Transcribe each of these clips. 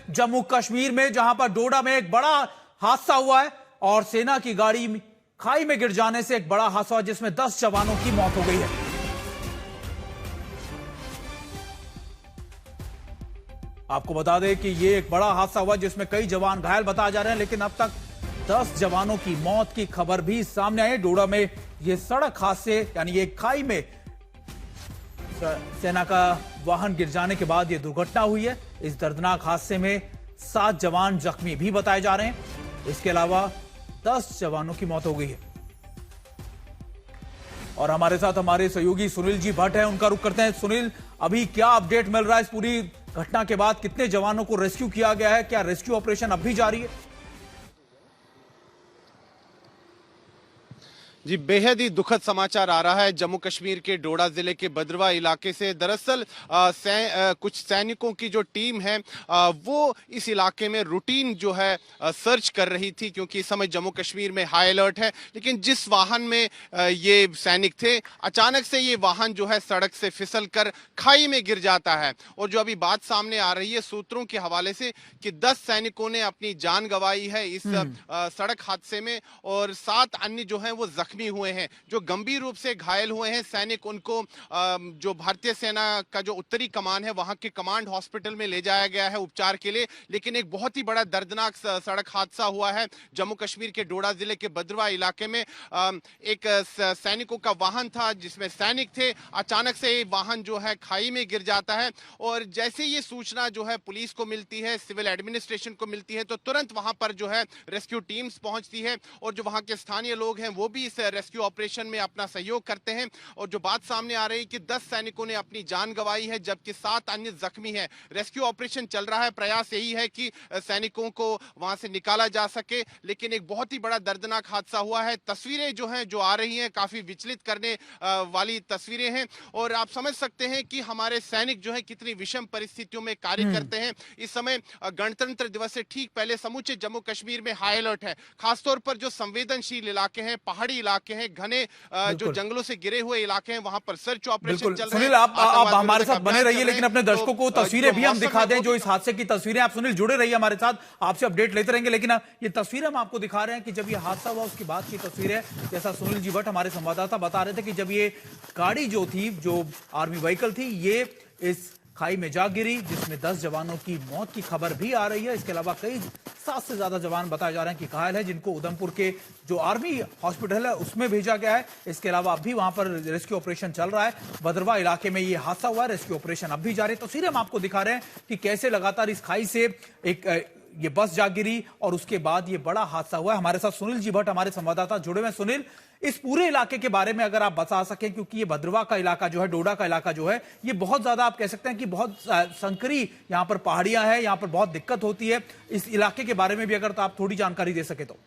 जम्मू कश्मीर में, जहां पर डोडा में एक बड़ा हादसा हुआ है और सेना की गाड़ी खाई में गिर जाने से एक बड़ा हादसा हुआ जिसमें 10 जवानों की मौत हो गई है। आपको बता दें कि यह एक बड़ा हादसा हुआ जिसमें कई जवान घायल बताए जा रहे हैं, लेकिन अब तक 10 जवानों की मौत की खबर भी सामने आई है। डोडा में यह सड़क हादसे यानी ये खाई में सेना का वाहन गिर जाने के बाद यह दुर्घटना हुई है। इस दर्दनाक हादसे में 7 जवान जख्मी भी बताए जा रहे हैं। इसके अलावा 10 जवानों की मौत हो गई है। और हमारे साथ हमारे सहयोगी सुनील जी भट्ट हैं, उनका रुख करते हैं। सुनील, अभी क्या अपडेट मिल रहा है इस पूरी घटना के बाद? कितने जवानों को रेस्क्यू किया गया है? क्या रेस्क्यू ऑपरेशन अब भी जारी है? जी, बेहद ही दुखद समाचार आ रहा है जम्मू कश्मीर के डोडा जिले के बद्रवा इलाके से। दरअसल कुछ सैनिकों की जो टीम है वो इस इलाके में रूटीन जो है सर्च कर रही थी, क्योंकि इस समय जम्मू कश्मीर में हाई अलर्ट है। लेकिन जिस वाहन में ये सैनिक थे, अचानक से ये वाहन जो है सड़क से फिसल कर खाई में गिर जाता है। और जो अभी बात सामने आ रही है सूत्रों के हवाले से कि 10 सैनिकों ने अपनी जान गंवाई है इस सड़क हादसे में, और 7 अन्य जो है वो जख्मी हुए हैं। जो गंभीर रूप से घायल हुए हैं सैनिक, उनको जो भारतीय सेना का जो उत्तरी कमान है वहां के कमांड हॉस्पिटल में ले जाया गया है उपचार के लिए। लेकिन एक बहुत ही बड़ा दर्दनाक सड़क हादसा हुआ है जम्मू कश्मीर के डोडा जिले के बद्रवा इलाके में। एक सैनिकों का वाहन था जिसमें सैनिक थे, अचानक से वाहन जो है खाई में गिर जाता है। और जैसे ये सूचना जो है पुलिस को मिलती है, सिविल एडमिनिस्ट्रेशन को मिलती है, तो तुरंत वहां पर जो है रेस्क्यू टीम्स पहुंचती है और जो वहां के स्थानीय लोग हैं वो भी इस रेस्क्यू ऑपरेशन में अपना सहयोग करते हैं। और जो बात सामने आ रही है कि 10 सैनिकों ने अपनी जान गंवाई है जबकि 7 अन्य जख्मी हैं। रेस्क्यू ऑपरेशन चल रहा है, प्रयास यही है कि सैनिकों को वहां से निकाला जा सके। लेकिन एक बहुत ही बड़ा दर्दनाक हादसा हुआ है। तस्वीरें जो हैं जो आ रही हैं काफी विचलित करने वाली तस्वीरें हैं, और आप समझ सकते हैं कि हमारे सैनिक जो है कितनी विषम परिस्थितियों में कार्य करते हैं। इस समय गणतंत्र दिवस से ठीक पहले समूचे जम्मू कश्मीर में हाई अलर्ट है। खासतौर पर जो संवेदनशील इलाके हैं, पहाड़ी इलाके हैं, घने जो जंगलों से गिरे हुए इलाके हैं, वहां पर सर्च ऑपरेशन चल रहा है। सुनील, आप हमारे साथ बने रहिए, लेकिन अपने दर्शकों को तस्वीरें भी हम दिखा दें, जो इस हादसे की तस्वीरें। आप सुनील जुड़े रहिए हमारे साथ, आपसे अपडेट लेते रहेंगे। लेकिन ये तस्वीरें हम आपको दिखा रहे हैं कि जब ये हादसा हुआ उसके बाद की तस्वीरें। जैसा सुनील जी भट्ट हमारे संवाददाता बता रहे थे कि जब ये गाड़ी जो थी, जो आर्मी व्हीकल थी, ये इस खाई में जा गिरी जिसमें 10 जवानों की मौत की खबर भी आ रही है। इसके अलावा कई 7 से ज्यादा जवान बताए जा रहे हैं कि घायल है, जिनको उधमपुर के जो आर्मी हॉस्पिटल है उसमें भेजा गया है। इसके अलावा अब भी वहां पर रेस्क्यू ऑपरेशन चल रहा है। बद्रवा इलाके में यह हादसा हुआ है, रेस्क्यू ऑपरेशन अब भी जारी है। तस्वीरें हम आपको दिखा रहे हैं कि कैसे लगातार इस खाई से एक ये बस जा गिरी और उसके बाद ये बड़ा हादसा हुआ है। हमारे साथ सुनील जी भट्ट हमारे संवाददाता जुड़े हुए हैं। सुनील, इस पूरे इलाके के बारे में अगर आप बता सकें, क्योंकि ये भद्रवा का इलाका जो है, डोडा का इलाका जो है, ये बहुत ज्यादा आप कह सकते हैं कि बहुत संकरी यहाँ पर पहाड़ियां हैं, यहाँ पर बहुत दिक्कत होती है। इस इलाके के बारे में भी अगर आप थोड़ी जानकारी दे सके तो।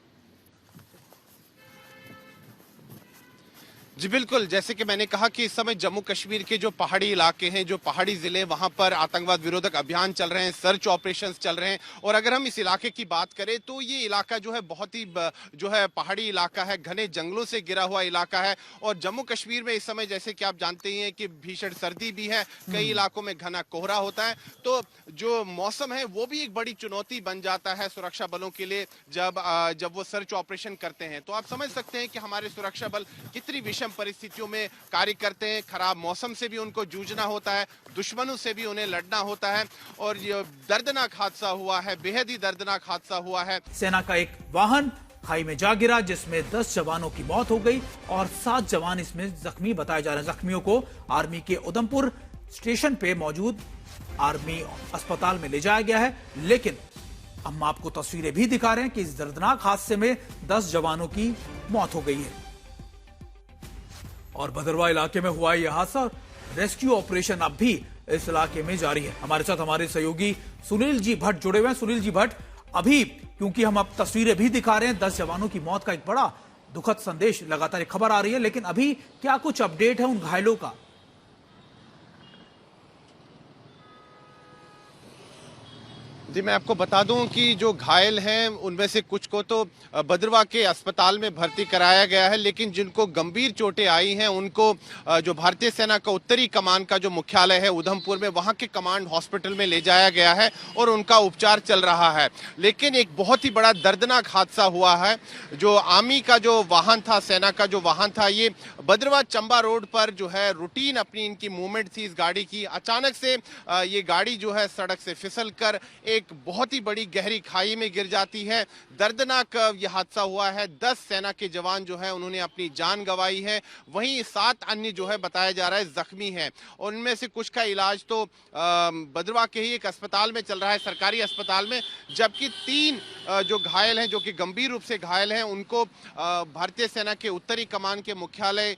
जी बिल्कुल, जैसे कि मैंने कहा कि इस समय जम्मू कश्मीर के जो पहाड़ी इलाके हैं, जो पहाड़ी जिले, वहां पर आतंकवाद विरोधक अभियान चल रहे हैं, सर्च ऑपरेशंस चल रहे हैं। और अगर हम इस इलाके की बात करें तो ये इलाका जो है बहुत ही जो है पहाड़ी इलाका है, घने जंगलों से घिरा हुआ इलाका है। और जम्मू कश्मीर में इस समय जैसे कि आप जानते ही हैं कि भीषण सर्दी भी है, कई इलाकों में घना कोहरा होता है, तो जो मौसम है वो भी एक बड़ी चुनौती बन जाता है सुरक्षा बलों के लिए जब वो सर्च ऑपरेशन करते हैं। तो आप समझ सकते हैं कि हमारे सुरक्षा बल कितनी विषम परिस्थितियों में कार्य करते हैं। खराब मौसम से भी उनको जूझना होता है, दुश्मनों से भी उन्हें लड़ना होता है। और ये दर्दनाक हादसा हुआ है, बेहद ही दर्दनाक हादसा हुआ है। सेना का एक वाहन खाई में जा गिरा जिसमें 10 जवानों की मौत हो गई और 7 जवान इसमें जख्मी बताए जा रहे हैं। जख्मियों को आर्मी के उधमपुर स्टेशन पे मौजूद आर्मी अस्पताल में ले जाया गया है। लेकिन हम आपको तस्वीरें भी दिखा रहे हैं कि इस दर्दनाक हादसे में 10 जवानों की मौत हो गई है। और भद्रवा इलाके में हुआ यह हादसा, रेस्क्यू ऑपरेशन अब भी इस इलाके में जारी है। हमारे साथ हमारे सहयोगी सुनील जी भट्ट जुड़े हुए हैं। सुनील जी भट्ट, अभी क्योंकि हम अब तस्वीरें भी दिखा रहे हैं, 10 जवानों की मौत का एक बड़ा दुखद संदेश लगातार खबर आ रही है, लेकिन अभी क्या कुछ अपडेट है उन घायलों का? जी, मैं आपको बता दूं कि जो घायल हैं उनमें से कुछ को तो भद्रवाह के अस्पताल में भर्ती कराया गया है, लेकिन जिनको गंभीर चोटें आई हैं उनको जो भारतीय सेना का उत्तरी कमान का जो मुख्यालय है उधमपुर में, वहां के कमांड हॉस्पिटल में ले जाया गया है और उनका उपचार चल रहा है। लेकिन एक बहुत ही बड़ा दर्दनाक हादसा हुआ है। जो आर्मी का जो वाहन था, सेना का जो वाहन था, ये भद्रवाह चंबा रोड पर जो है रूटीन अपनी इनकी मूवमेंट थी इस गाड़ी की। अचानक से ये गाड़ी जो है सड़क से फिसल कर एक बहुत ही बड़ी गहरी खाई में गिर जाती है। दर्दनाक यह हादसा हुआ है। 10 सेना के जवान जो है उन्होंने अपनी जान गंवाई है, वहीं 7 अन्य जो है बताया जा रहा है जख्मी हैं और उनमें से कुछ का इलाज तो भद्रवाह के ही एक अस्पताल में चल रहा है, सरकारी अस्पताल में, जबकि 3 जो घायल हैं, जो कि गंभीर रूप से घायल हैं, उनको भारतीय सेना के उत्तरी कमान के मुख्यालय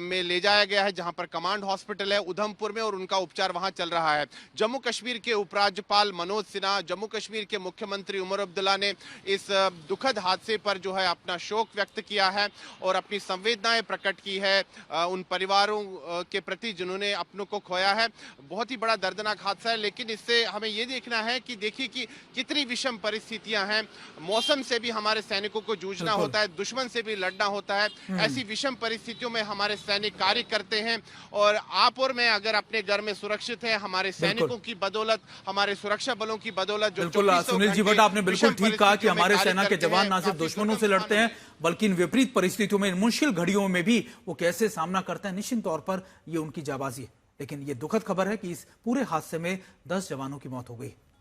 में ले जाया गया है, जहां पर कमांड हॉस्पिटल है उधमपुर में, और उनका उपचार वहां चल रहा है। जम्मू कश्मीर के उपराज्यपाल मनोज सिन्हा, जम्मू कश्मीर के मुख्यमंत्री उमर अब्दुल्ला ने इस दुखद हादसे पर जो है अपना शोक व्यक्त किया है और अपनी संवेदनाएं प्रकट की है उन परिवारों के प्रति जिन्होंने अपनों को खोया है। बहुत ही बड़ा दर्दनाक हादसा है, लेकिन इससे हमें ये देखना है कि देखिए कि कितनी विषम परिस्थितियां हैं। मौसम से भी हमारे सैनिकों को जूझना होता है, दुश्मन से भी लड़ना होता है। ऐसी विषम परिस्थितियों में हमारे सैनिक कार्य करते हैं और आप और मैं अगर अपने घर में सुरक्षित है, हमारे सैनिकों की बदौलत, हमारे सुरक्षा बलों की बदौलत, जो बिल्कुल सुनील जी भट्ट, आपने बिल्कुल ठीक कहा कि हमारे सेना के जवान ना सिर्फ दुश्मनों से लड़ते हैं बल्कि इन विपरीत परिस्थितियों में, इन मुश्किल घड़ियों में भी वो कैसे सामना करते हैं। निश्चित तौर पर ये उनकी जाबाजी है। लेकिन ये दुखद खबर है कि इस पूरे हादसे में 10 जवानों की मौत हो गई।